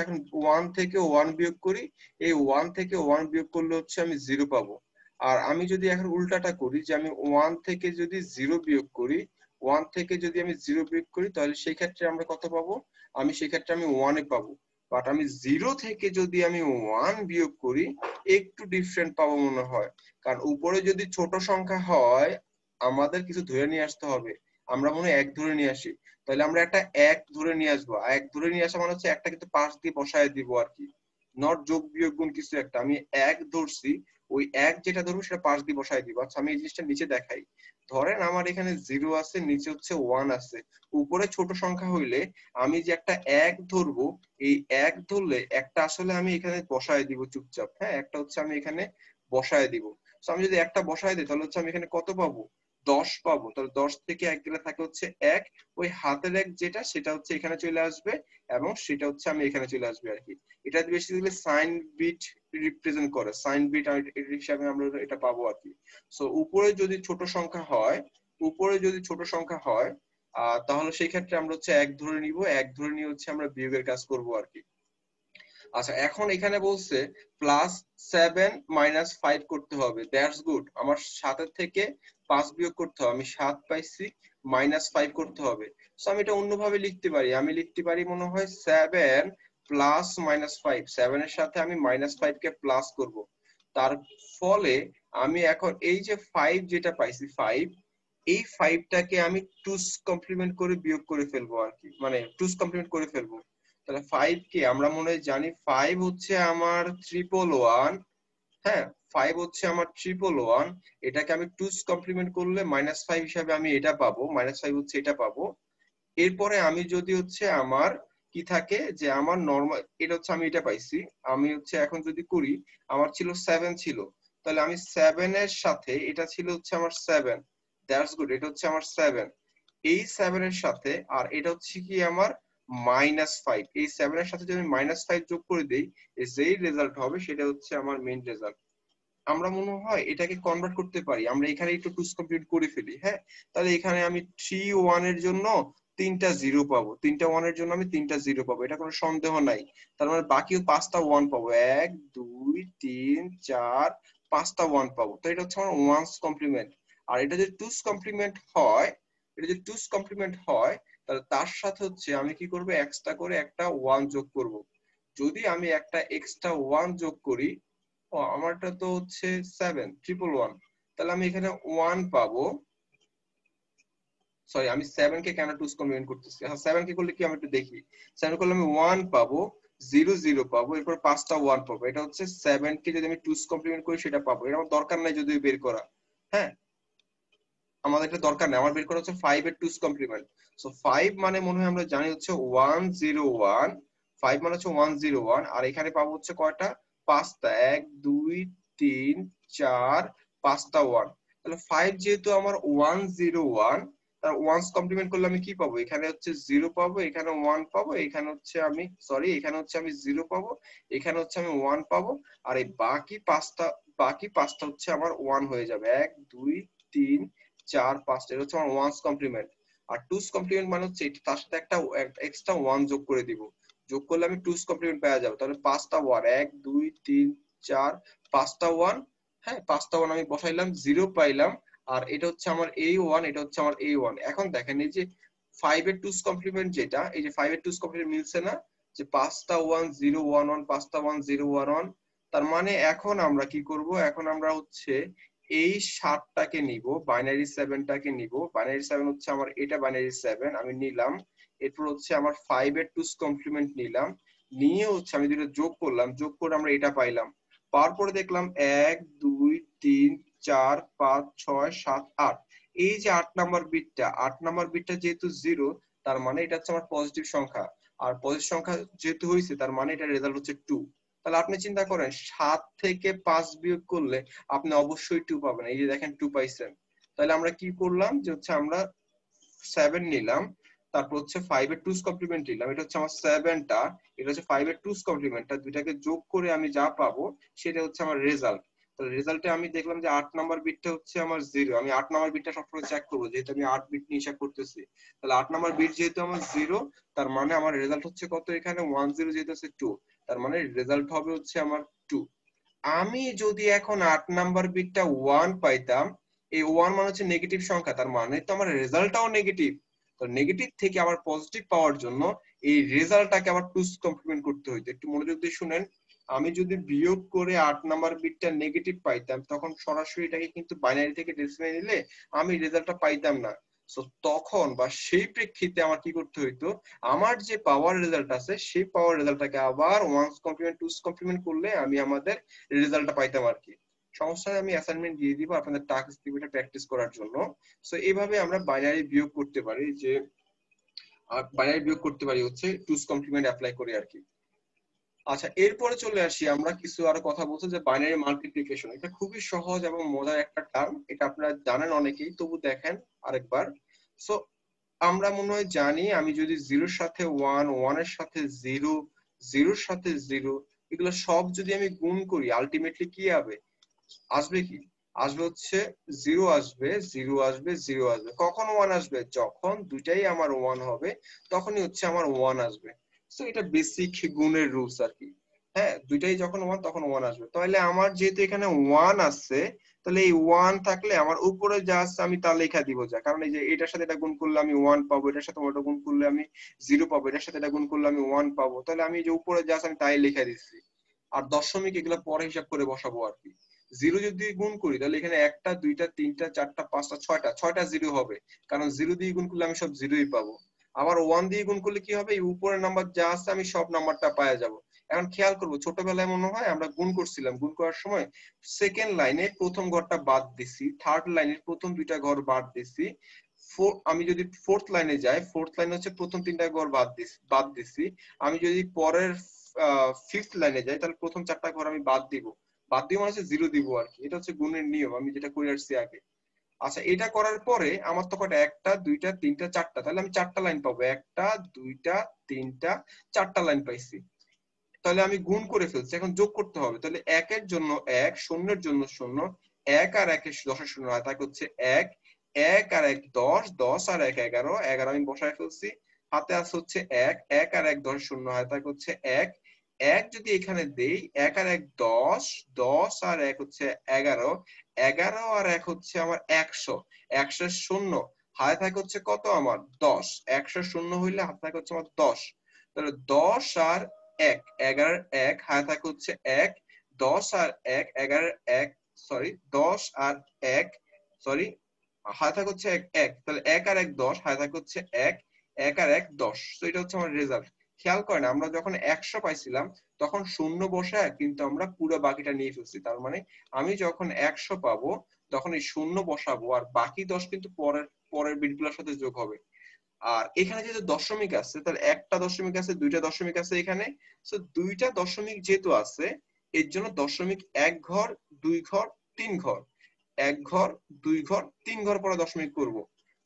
এখন 1 থেকে 1 বিয়োগ করি, এই 1 থেকে 1 বিয়োগ করলে হচ্ছে আমি 0 পাবো। আর আমি যদি এখন উল্টাটা করি, যে আমি 1 থেকে যদি 0 বিয়োগ করি, 1 থেকে যদি আমি 0 বিয়োগ করি, তাহলে সেই ক্ষেত্রে আমরা কত পাবো, সেই ক্ষেত্রে আমি 1 এ পাবো। বাট আমি 0 থেকে যদি আমি 1 বিয়োগ করি, একটু ডিফারেন্ট পাবো মনে হয়। কারণ উপরে যদি ছোট সংখ্যা হয়, আমাদের কিছু ধরে নিয়ে আসতে হবে। আমরা মনে হয় 1 ধরে নিয়ে আসি, তাহলে আমরা একটা 1 ধরে নিয়ে আসবো। 1 ধরে নিয়ে আসা মানে হচ্ছে একটা কিন্তু পাশ দিয়ে বসায় দিব আর কি, নট যোগ বিয়োগ গুণ কিছু একটা। আমি 1 ধরছি, ওই 1 যেটা ধরবো সেটা পাশ দিয়ে বসায় দিব। আচ্ছা, আমি এই জিনিসটা নিচে দেখাই। ধরেন আমার এখানে 0 আছে, নিচে হচ্ছে 1 আছে। উপরে ছোট সংখ্যা হইলে আমি যে একটা 1 ধরবো, এই 1 ধরলে একটা আসলে আমি এখানে বসায় দিব চুপচাপ। হ্যাঁ, একটা হচ্ছে আমি এখানে বসায় দিব। তো আমি যদি একটা বসায় দিই, তাহলে হচ্ছে আমি এখানে কত পাবো, 10 পাবো। তাহলে 10 থেকে 1 গেলে থাকে হচ্ছে 1, ওই হাতের 1 যেটা, সেটা হচ্ছে এখানে চলে আসবে, এবং সেটা হচ্ছে আমি এখানে চলে আসবে আর কি। এটা বেসিক্যালি সাইন বিট রিপ্রেজেন্ট করে, সাইন বিট হিসাবে আমরা এটা পাবো আর কি। সো উপরে যদি ছোট সংখ্যা হয়, তাহলে সেই ক্ষেত্রে আমরা হচ্ছে 1 ধরে নিব, 1 ধরে নিয়ে হচ্ছে আমরা বিয়োগের কাজ করব আর কি। আচ্ছা, এখন এখানে বলছে +7 - 5 করতে হবে। That's good. আমার 7 থেকে 5 বিয়োগ করতে হবে, আমি 7 পাইছি, -5 করতে হবে। সো আমি এটা অন্যভাবে লিখতে পারি, আমি লিখতে পারি মনে হয় 7 +-5, 7 এর সাথে আমি -5 কে প্লাস করব। তার ফলে আমি এখন এই যে 5 যেটা পাইছি, 5, এই 5টাকে আমি 2's কমপ্লিমেন্ট করে বিয়োগ করে ফেলবো আর কি, মানে 2's কমপ্লিমেন্ট করে ফেলবো। তাহলে 5 কে আমরা মনে হয় জানি, 5 হচ্ছে আমার 111, হ্যাঁ, 5 হচ্ছে আমার 111। এটাকে আমি 2's কমপ্লিমেন্ট করলে -5 হিসাবে আমি এটা পাবো, -5 হচ্ছে এটা পাবো। এরপরে আমি যদি হচ্ছে আমার কি থাকে, যে আমার নরমাল, এটা হচ্ছে আমি এটা পাইছি। আমি হচ্ছে এখন যদি করি, আমার ছিল 7 ছিল, তাহলে আমি 7 এর সাথে, এটা ছিল হচ্ছে আমার 7, দ্যাটস গুড, এটা হচ্ছে আমার 7, এই 7 এর সাথে, আর এটা হচ্ছে কি আমার -5, এই 7 এর সাথে যদি আমি -5 যোগ করে দেই, যেই রেজাল্ট হবে সেটা হচ্ছে আমার মেইন রেজাল্ট। আমরা মনে হয় এটাকে কনভার্ট করতে পারি, আমরা এখানে একটু টুস কমপ্লিট করে ফেলি। হ্যাঁ, তাহলে এখানে আমি 3 1 এর জন্য 3টা 0 পাবো, 3টা 1 এর জন্য আমি 3টা 0 পাবো, এটা কোনো সন্দেহ নাই। তার মানে বাকি 5টা 1 পাবো, 1 2 3 4, 5টা 1 পাবো। তো এটা হচ্ছে আমার ওয়ান্স কমপ্লিমেন্ট। আর এটা যদি টুস কমপ্লিমেন্ট হয়, তাহলে তার সাথে হচ্ছে আমি কি করব, এক্সট্রা করে একটা 1 যোগ করব। যদি আমি একটা এক্সট্রা 1 যোগ করি, ও আমারটা তো হচ্ছে 7 111, তাহলে আমি এখানে 1 পাবো। সরি, আমি 7 কে কেন 2's কমপ্লিমেন্ট করতেছি? হ্যাঁ, 7 কে করলে কি আমি একটু দেখি। 7 করলে আমি 1 পাবো, 0 0 পাবো, এরপর 5টা 1 পাবো। এটা হচ্ছে 7 কে যদি আমি 2's কমপ্লিমেন্ট করি সেটা পাবো। এটা আমার দরকার নাই যদি বের করা। হ্যাঁ, আমাদের এটা দরকার নেই, আমার বের করা হচ্ছে 5 এর 2's কমপ্লিমেন্ট। সো 5 মানে মনে হয় আমরা জানি হচ্ছে 101, 5 মানে হচ্ছে 101, আর এখানে পাবো হচ্ছে কয়টা? 5টা, 1 2 3 4 5টা 1। তাহলে 5 যেহেতু আমার 101, তার 1's কমপ্লিমেন্ট করলে আমি কি পাবো? এখানে হচ্ছে 0 পাবো, এখানে 1 পাবো, এখানে হচ্ছে আমি সরি এখানে হচ্ছে আমি 0 পাবো, এখানে হচ্ছে আমি 1 পাবো, আর এই বাকি পাঁচটা হচ্ছে আমার 1 হয়ে যাবে। 1 2 3 4 5টা, এটা হচ্ছে আমার 1's কমপ্লিমেন্ট। আর 2's কমপ্লিমেন্ট মানে হচ্ছে তার সাথে একটা এক্সট্রা 1 যোগ করে দিব। যোগ করলে আমি 2's কমপ্লিমেন্ট পেয়ে যাবো। তাহলে 5টা 1, 1 2 3 4 5টা 1। হ্যাঁ, 5টা 1 আমি বসাইলাম, 0 পাইলাম। আর এটা হচ্ছে আমার A1, এটা হচ্ছে আমার A1। এখন দেখেন এই যে 5 এর 2's কমপ্লিমেন্ট যেটা, এই যে 5 এর 2's কমপ্লিমেন্ট মিলছে না? যে 5টা 1 0 1 1, 5টা 1 0 1 1। তার মানে এখন আমরা কি করব? এখন আমরা হচ্ছে এই 7টাকে নিব, বাইনারি 7টাকে নিব। বাইনারি 7 হচ্ছে আমার এটা, বাইনারি 7 আমি নিলাম। এরপর হচ্ছে আমার 5 এর 2's কমপ্লিমেন্ট নিলাম, নিয়ে হচ্ছে আমি দুটো যোগ করলাম, যোগ করে আমরা এটা পাইলাম। পাওয়ার পরে দেখলাম 1 2 3 4 5 6 7 8। এই যে 8 নাম্বার বিটটা যেহেতু 0, তার মানে এটা হচ্ছে আমার পজিটিভ সংখ্যা। আর পজিটিভ সংখ্যা যেহেতু হয়েছে, তার মানে এটা রেজাল্ট হচ্ছে 2। তাহলে আপনি চিন্তা করেন 7 থেকে 5 বিয়োগ করলে আপনি অবশ্যই 2 পাবেন। এই যে দেখেন 2 পাইছেন। তাহলে আমরা কি করলাম যে হচ্ছে আমরা 7 নিলাম, তারপর হচ্ছে 5 এর 2's কমপ্লিমেন্ট নিলাম, এটা হচ্ছে আমার 7টা, এটা হচ্ছে 5 এর 2's কমপ্লিমেন্টটা, দুইটাকে যোগ করে আমি যা পাবো সেটা হচ্ছে আমার রেজাল্ট। তাহলে রেজাল্টে আমি দেখলাম যে 8 নাম্বার বিটটা হচ্ছে আমার 0। আমি 8 নাম্বার বিটটা সবসময় চেক করব, যেহেতু আমি 8 বিট নিয়ে হিসাব করতেছি। তাহলে 8 নাম্বার বিট যেহেতু আমার 0, তার মানে আমার রেজাল্ট হচ্ছে কত? এখানে 10 যেহেতু আছে 2, তার মানে রেজাল্ট হবে হচ্ছে আমার 2। আমি যদি এখন 8 নাম্বার বিটটা 1 পাইতাম, এই 1 মানে হচ্ছে নেগেটিভ সংখ্যা, তার মানে তো আমার রেজাল্টটাও নেগেটিভ। তো নেগেটিভ থেকে আবার পজিটিভ পাওয়ার জন্য এই রেজাল্টটাকে আবার 2's কমপ্লিমেন্ট করতে হইতো। একটু মনোযোগ দিয়ে শুনেন, আমি যদি বিয়োগ করে 8 নাম্বার বিটটা নেগেটিভ পাইতাম, তখন সরাসরি এটাকে কিন্তু বাইনারি থেকে ডেসিমালে নিলে আমি রেজাল্টটা পাইতাম না। সো তখন বা সেই প্রেক্ষিতে আমার কি করতে হইতো? আমার যে পাওয়ার রেজাল্ট আছে, সেই পাওয়ার রেজাল্টটাকে আবার 1's কমপ্লিমেন্ট 2's কমপ্লিমেন্ট করলে আমি আমাদের রেজাল্টটা পাইতাম আর কি। সমস্যা নেই, আমি অ্যাসাইনমেন্ট দিয়ে দিব, আপনাদের টাস্ক দিব এটা প্র্যাকটিস করার জন্য। সো এইভাবে আমরা বাইনারি বিয়োগ করতে পারি, যে বাইনারি বিয়োগ করতে পারি হচ্ছে 2's কমপ্লিমেন্ট অ্যাপ্লাই করে আর কি। আচ্ছা, এরপরে চলে আসি আমরা কিছু আরো কথা বলতে, যে বাইনারি মাল্টিপ্লিকেশন। এটা খুবই সহজ এবং মজার একটা টার্ম, এটা আপনারা জানেন অনেকেই, তবু দেখেন আরেকবার। সো আমরা মনে হয় জানি, আমি যদি 0-র সাথে 1, 1-এর সাথে 0, 0-র সাথে 0, এগুলো সব যদি আমি গুণ করি, আলটিমেটলি কি আসবে কি? আসবে হচ্ছে 0 আসবে, 0 আসবে, 0 আসবে। কখন 1 আসবে? যখন দুইটাই আমার 1 হবে, তখনই হচ্ছে আমার 1 আসবে। সো এটা বেসিক গুণের রুলস আর কি। হ্যাঁ, দুইটাই যখন 1 তখন 1 আসবে। তাহলে আমার যেহেতু এখানে 1 আছে, তাহলে এই 1 থাকলে আমার উপরে যা আছে আমি তা লেখা দিব যা। কারণ এই যে এটার সাথে এটা গুণ করলে আমি 1 পাবো, এটার সাথে ওটা গুণ করলে আমি 0 পাবো, এটার সাথে এটা গুণ করলে আমি 1 পাবো। তাহলে আমি যে উপরে যা আছে আমি তাই লেখা দিচ্ছি। আর দশমিক এগুলো পরে হিসাব করে বসাবো আর কি। 0 যদি গুণ করি, তাহলে এখানে 1টা 2টা 3টা 4টা 5টা 6টা 0 হবে, কারণ 0 দিয়ে গুণ করলে আমি সব 0ই পাবো। আবার 1 দিয়ে গুণ করলে কি হবে? এই উপরের নাম্বার যা আছে আমি সব নাম্বারটা পাওয়া যাব। এখন খেয়াল করবো, ছোটবেলায় মনে হয় আমরা গুণ করছিলাম, গুণ করার সময় সেকেন্ড লাইনে প্রথম ঘরটা বাদ দিছি, থার্ড লাইনের প্রথম দুইটা ঘর বাদ দিছি, আমি যদি ফোর্থ লাইনে যাই, ফোর্থ লাইনে হচ্ছে প্রথম তিনটা ঘর বাদ দিছি। আমি যদি পরের ফিফথ লাইনে যাই, তাহলে প্রথম 4টা ঘর আমি বাদ দিব। বাদ দিয়ে মানে হচ্ছে 0 দিব আর কি। এটা হচ্ছে গুণের নিয়ম, আমি যেটা করে আসছি আগে। আচ্ছা, এটা করার পরে আমার তো কয়টা? 1টা 2টা 3টা 4টা, তাহলে আমি 4টা লাইন পাবো। 1টা 2টা 3টা 4টা লাইন পাইছি। তাহলে আমি গুণ করে ফেলছি, এখন যোগ করতে হবে। তাহলে 1 এর জন্য 1, শূন্যের জন্য 0, 1 আর 1 এর 10 শূন্য হয়, তাকে হচ্ছে 1, 1 আর 1 10, 10 আর 1 11, 11 আমি বসায় ফেলছি। হাতে আছে হচ্ছে 1, 1 আর 1 10 শূন্য হয়, তাকে হচ্ছে 1, 1 যদি এখানে দেই, 1 আর 1 10, 10 আর 1 হচ্ছে 11, 11 আর 1 হচ্ছে আমার 100, 100 শূন্য হাতে থাকে হচ্ছে কত? আমার 10, 100 শূন্য হইলে হাতে থাকে হচ্ছে আমার 10। তাহলে 10 আর 1, 11 1 হাতে থাকে হচ্ছে 1, 10 আর 1, 11 1 সরি 10 আর 1 সরি হাতে থাকে হচ্ছে 1 তাহলে 1 আর 1 10 হাতে থাকে হচ্ছে 1 1 আর 1 10 তো এটা হচ্ছে আমার রেজাল্ট। খেয়াল করেন আমরা যখন 100 পাইছিলাম তখন শূন্য বসায় কিন্তু আমরা পুরো বাকিটা নিয়ে ফেলছি, তার মানে আমি যখন 100 পাবো তখন এই শূন্য বসাবো আর বাকি 10 কিন্তু পরের পরের বিটগুলোর সাথে যোগ হবে। আর এখানে যেহেতু দশমিক আছে তাহলে একটা দশমিক আছে, দুইটা দশমিক আছে এখানে, সো দুইটা দশমিক যেহেতু আছে এর জন্য দশমিক 1 ঘর 2 ঘর 3 ঘর, 1 ঘর 2 ঘর 3 ঘর পরে দশমিক করব।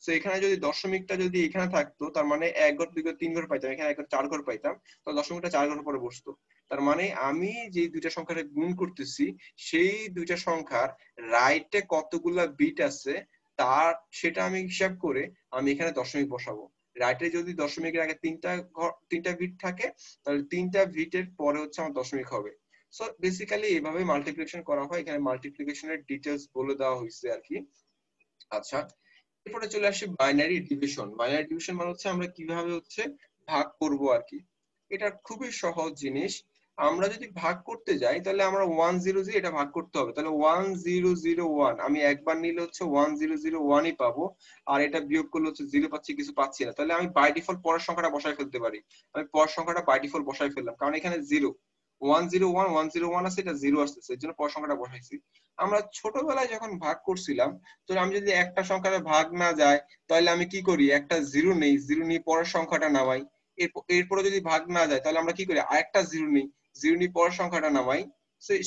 সো এখানে যদি দশমিকটা যদি এখানে থাকতো তার মানে 1 ঘর 2 ঘর 3 ঘর পাইতাম, এখানে 1 ঘর 4 ঘর পাইতাম, তো দশমিকটা 4 ঘর পরে বসতো। তার মানে আমি যে দুইটা সংখ্যাটা গুণ করতেছি সেই দুইটা সংখ্যার রাইটে কতগুলা বিট আছে তার সেটা আমি হিসাব করে আমি এখানে দশমিক বসাবো। রাইটে যদি দশমিকের আগে তিনটা বিট থাকে তাহলে তিনটা বিটের পরে হচ্ছে আমার দশমিক হবে। সো বেসিক্যালি এইভাবে মাল্টিপ্লিকেশন করা হয়, এখানে মাল্টিপ্লিকেশনের ডিটেইলস বলে দেওয়া হয়েছে আর কি। আচ্ছা, এরপরে চলে আসি বাইনারি ডিভিশন। বাইনারি ডিভিশন মানে হচ্ছে আমরা কিভাবে হচ্ছে ভাগ করব আর কি। এটা খুবই সহজ জিনিস। আমরা যদি ভাগ করতে যাই তাহলে আমরা 100 এটা ভাগ করতে হবে, তাহলে 1001 আমি একবার নিলে হচ্ছে 1001 ই পাবো, আর এটা বিয়োগ করলে হচ্ছে 0 পাচ্ছি, কিছু পাচ্ছি না, তাহলে আমি বাই ডিফল্ট পরের সংখ্যাটা বসায় ফেলতে পারি। আমি পরের সংখ্যাটা বাই ডিফল্ট বসায় ফেললাম কারণ এখানে 0 101 আছে, এটা 0 আসতেছে এর জন্য পরের সংখ্যাটা বসাইছি। আমরা ছোটবেলায় যখন ভাগ করছিলাম তো আমি যদি একটা সংখ্যাতে ভাগ না যায় তাহলে আমি কি করি, একটা 0 নেই, 0 নিয়ে পরের সংখ্যাটা নামাই। এরপরে যদি ভাগ না যায় তাহলে আমরা কি করি, আরেকটা 0 নিই, 0 নিয়ে পরের সংখ্যাটা নামাই।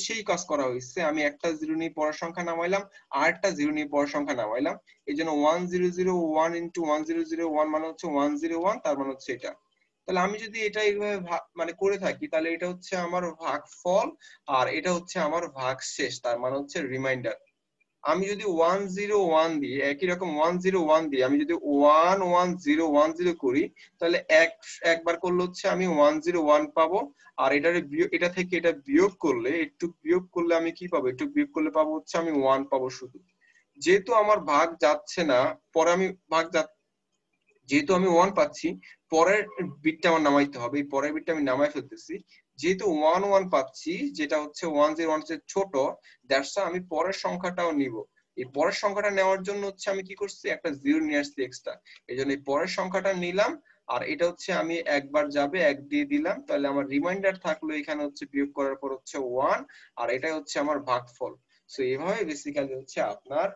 সেই কাজ করা হয়েছে, আমি একটা 0 নিয়ে পরের সংখ্যা নামাইলাম আর একটা 0 নিয়ে পরের সংখ্যা নামাইলাম। এই জন্য 1001 ইন্টু 1001 মানে হচ্ছে 101, তার মানে হচ্ছে এটা। তাহলে আমি যদি এটা এইভাবে মানে করে থাকি তাহলে এটা হচ্ছে আমার ভাগফল আর এটা হচ্ছে আমার ভাগশেষ, তার মানে হচ্ছে রিমাইন্ডার। আমি যদি 101 দিয়ে একই রকম 101 দিয়ে আমি যদি 11010 করি তাহলে একবার করলে হচ্ছে আমি 101 পাবো, আর এটা থেকে এটা বিয়োগ করলে একটু বিয়োগ করলে আমি কি পাবো, একটু বিয়োগ করলে পাবো হচ্ছে আমি 1 পাবো শুধু। যেহেতু আমার ভাগ যাচ্ছে না, পরে আমি যেহেতু আমি 1 পাচ্ছি পরের বিটটা আমার নামাইতে হবে, এই পরের বিটটা আমি নামাই ফেলতেছি। যেহেতু 1 পাচ্ছি যেটা হচ্ছে 101 এর ছোট, দ্যাটস আমি পরের সংখ্যাটাও নিব। এই পরের সংখ্যাটা নেওয়ার জন্য হচ্ছে আমি কি করছি, একটা 0 নিয়ে আসছি এক্সট্রা, এই জন্য এই পরের সংখ্যাটা নিলাম। আর এটা হচ্ছে আমি একবার যাবে 1 দিয়ে দিলাম, তাহলে আমার রিমাইন্ডার থাকলো এখানে হচ্ছে বিয়োগ করার পর হচ্ছে 1, আর এটাই হচ্ছে আমার ভাগফল। সো এইভাবে বেসিক্যালি হচ্ছে আপনার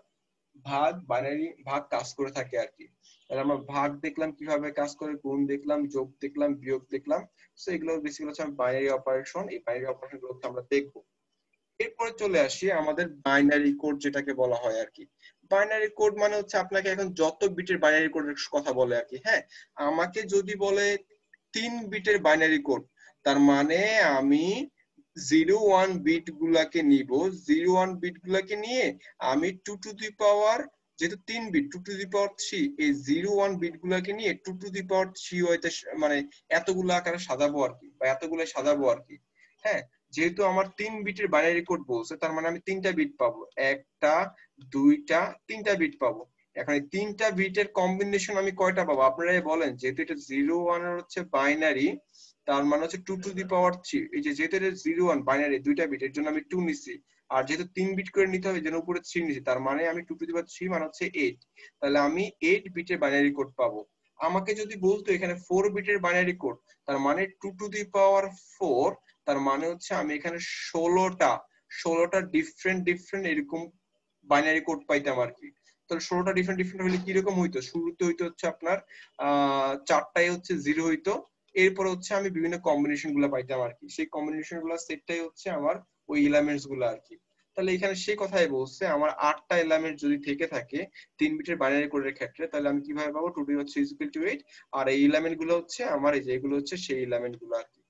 বাইনারি ভাগ কাজ করে থাকে আর কি। তাহলে আমরা ভাগ দেখলাম কিভাবে কাজ করে, গুণ দেখলাম, যোগ দেখলাম, বিয়োগ দেখলাম। সো এগুলো বেসিক্যালি হচ্ছে বাইনারি অপারেশন, এই বাইনারি অপারেশন গুলো আমরা দেখবো। এরপরে চলে আসি আমাদের বাইনারি কোড যেটাকে বলা হয় আর কি। বাইনারি কোড মানে হচ্ছে আপনাকে এখন যত বিটের বাইনারি কোডের কথা বলে আর কি। হ্যাঁ, আমাকে যদি বলে 3 বিটের বাইনারি কোড, তার মানে আমি 01 বিট গুলাকে নিব, 01 বিট গুলাকে নিয়ে আমি 2 টু দি পাওয়ার, যেহেতু 3 বিট 2 টু দি পাওয়ার 3, এই 01 বিট গুলাকে নিয়ে 2 টু দি পাওয়ার 3 হইতে মানে এতগুলো আকারে সাজাবো আর কি, বা এতগুলো সাজাবো আর কি। হ্যাঁ, যেহেতু আমার 3 বিটের বাইনারি কোড বলছে তার মানে আমি 3টা বিট পাবো, একটা দুইটা 3টা বিট পাবো। এখন এই 3টা বিটের কম্বিনেশন আমি কয়টা পাবো আপনারাই বলেন, যেহেতু এটা 01 এর হচ্ছে বাইনারি তার মানে হচ্ছে 2 টু দি পাওয়ার 3, এই যে যেহেতু এটা 01 বাইনারি দুইটা বিট এর জন্য আমি 2 নিছি, আর যেহেতু 3 বিট করে নিতে হবে যেন উপরে 3 নিছি তার মানে আমি 2 টু দি পাওয়ার 3 মানে হচ্ছে 8, তাহলে আমি 8 বিটের বাইনারি কোড পাবো। আমাকে যদি বলতো এখানে 4 বিটের বাইনারি কোড, তার মানে 2 টু দি পাওয়ার 4, তার মানে হচ্ছে আমি এখানে 16টা ডিফারেন্ট এরকম বাইনারি কোড পাইতাম আর কি। তাহলে 16টা ডিফারেন্ট হলে কিরকম হইতো, শুরুতে হইতো হচ্ছে আপনার 4টাই হচ্ছে 0 হইতো, এরপর হচ্ছে আমি বিভিন্ন কম্বিনেশন গুলা পাইতাম আর কি, সেই কম্বিনেশন গুলা সেটটাই হচ্ছে আমার ওই এলিমেন্টস গুলা আর কি। তাহলে এখানে সেই কথাই বলছে আমার 8টা এলিমেন্ট যদি থেকে থাকে 3 বিটের বাইনারি কোডের ক্ষেত্রে, তাহলে আমি কিভাবে পাবো, 2 to the power 3 equal to 8, আর এই এলিমেন্ট গুলো হচ্ছে আমার এই যে এগুলো হচ্ছে সেই এলিমেন্ট গুলো আর কি।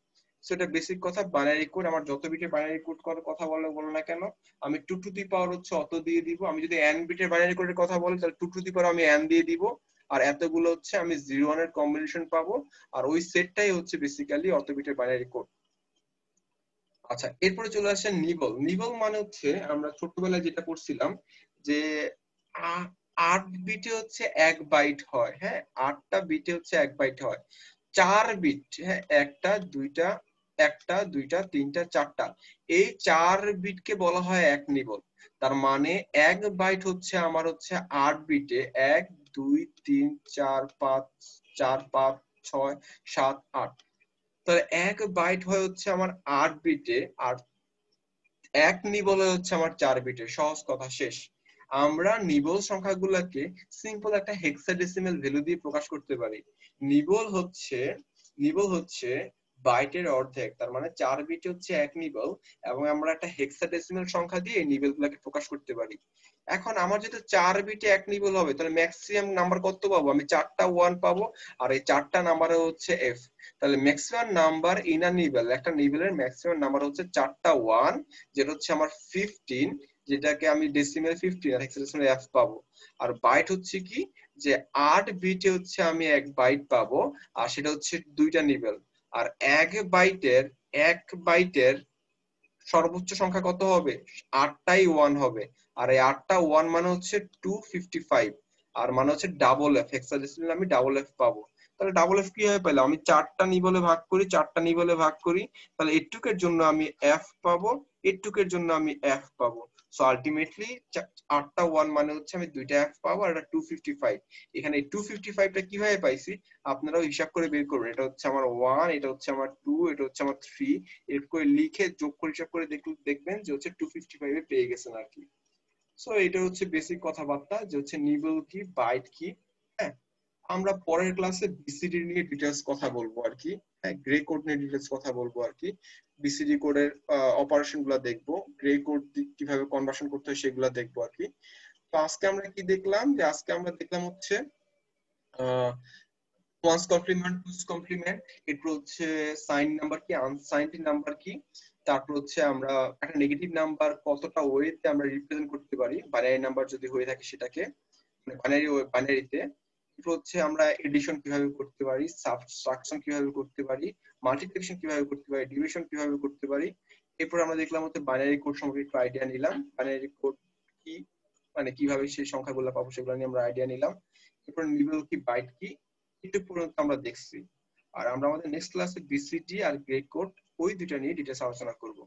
সো এটা বেসিক কথা, বাইনারি কোড আমার যত বিটের বাইনারি কোড করার কথা বলো না কেন আমি 2 টু দি পাওয়ার হচ্ছে অত দিয়ে দিব। আমি যদি n বিটের বাইনারি কোডের কথা বলি তাহলে 2 টু দি পাওয়ার আমি n দিয়ে দিব, আর এতগুলো হচ্ছে আমি 01 এর কম্বিনেশন পাবো, আর ওই সেটটাই হচ্ছে বেসিক্যালি অত বিটের বাইনারি কোড। আচ্ছা, এরপরে চলে আসে নিবল। নিবল মানে হচ্ছে আমরা ছোটবেলায় যেটা করছিলাম যে 8 বিটে হচ্ছে 1 বাইট হয়। হ্যাঁ, 8টা বিটে হচ্ছে 1 বাইট হয়। 4 বিট, হ্যাঁ, একটা দুইটা একটা, দুইটা, তিনটা, চারটা, এই 4 বিটকে বলা হয় এক নিবল। তার মানে 1 বাইট হচ্ছে আমার হচ্ছে 8 বিটে 1 2 3 4 5 4 5 6 7 8। তাহলে 1 বাইট হয় হচ্ছে আমার 8 বিটে, আর 1 নিবল হচ্ছে আমার 4 বিটে। সহজ কথা শেষ। আমরা নিবল সংখ্যাগুলোকে সিম্পল একটা হেক্সাডেসিমাল ভ্যালু দিয়ে প্রকাশ করতে পারি। নিবল হচ্ছে বাইটের অর্ধেক, তার মানে 4 বিট হচ্ছে 1 নিবল, এবং আমরা একটা হেক্সাডেসিমাল সংখ্যা দিয়ে এই নিবলগুলোকে প্রকাশ করতে পারি। এখন আমার যেহেতু 4 বিটে 1 নিবল হবে, তাহলে ম্যাক্সিমাম নাম্বার কত পাবো? আমি 4টা 1 পাবো, আর এই 4টা নাম্বারে হচ্ছে f। তাহলে maximum number in a nibble, একটা নিবলের ম্যাক্সিমাম নাম্বার হচ্ছে 4টা 1, যেটা হচ্ছে আমার 15, যেটাকে আমি ডেসিমেল 15 আর হেক্সাডেসিমাল f পাবো। আর বাইট হচ্ছে কি, যে 8 বিটে হচ্ছে আমি 1 বাইট পাবো, আর সেটা হচ্ছে 2টা নিবল। আর 1 বাইটের সর্বোচ্চ সংখ্যা কত হবে? 8টাই 1 হবে। আর এই 8টা 1 মানে হচ্ছে 255, আর মানে হচ্ছে ডাবল এফ, হেক্সাডেসিমাল আমি ডাবল এফ পাবো। তাহলে ডাবল এফ কিভাবে পেলাম? আমি 4টা নিবলে ভাগ করি, তাহলে এটুকের জন্য আমি এফ পাবো, এটুকের জন্য আমি এফ পাবো। সো আলটিমেটলি 8টা 1 মানে হচ্ছে আমি 2টা এফ পাবো, আর এটা 255। এখানে 255টা কিভাবে পাইছি আপনারাও হিসাব করে বের করবেন। এটা হচ্ছে আমার 1, এটা হচ্ছে আমার 2, এটা হচ্ছে আমার 3, এর করে লিখে যোগ করে হিসাব করে দেখবেন যে হচ্ছে 255 এ পেয়ে গেছেন আর কি। সো এটা হচ্ছে বেসিক কথাবার্তা যে হচ্ছে নিবল কি, বাইট কি। হ্যাঁ, আমরা পরের ক্লাসে বিসিডি নিয়ে ডিটেইলস কথা বলবো আর কি। হ্যাঁ, গ্রে কোড নিয়ে ডিটেইলস কথা বলবো আর কি। বিসিডি কোডের অপারেশন গুলা দেখবো, গ্রে কোড কিভাবে কনভার্সন করতে হয় সেগুলা দেখবো আর কি। তো আজকে আমরা কি দেখলাম, যে আজকে আমরা দেখলাম হচ্ছে ওয়ান্স কমপ্লিমেন্ট, টুস কমপ্লিমেন্ট, এরপর হচ্ছে সাইন নাম্বার কি, আনসাইন্ড নাম্বার কি, তারপর হচ্ছে আমরা একটা নেগেটিভ নাম্বার কতটা ওয়েতে আমরা রিপ্রেজেন্ট করতে পারি, বাইনারি নাম্বার যদি হয়ে থাকে সেটাকে, মানে বাইনারিতে। এরপর হচ্ছে আমরা এডিশন কিভাবে করতে পারি, সাবট্রাকশন কিভাবে করতে পারি, মাল্টিপ্লিকেশন কিভাবে করতে পারি, ডিভিশন কিভাবে করতে পারি। এরপর আমরা দেখলাম হচ্ছে বাইনারি কোড সম্পর্কে একটু আইডিয়া নিলাম, বাইনারি কোড কি, মানে কিভাবে সেই সংখ্যাগুলো পাবো সেগুলো নিয়ে আমরা আইডিয়া নিলাম। এরপর নিবল কি, বাইট কি, এটুকু পর্যন্ত আমরা দেখছি। আর আমরা আমাদের নেক্সট ক্লাসে বিসিডি আর গ্রে কোড ওই দুইটা নিয়ে ডিটেইলস আলোচনা করব।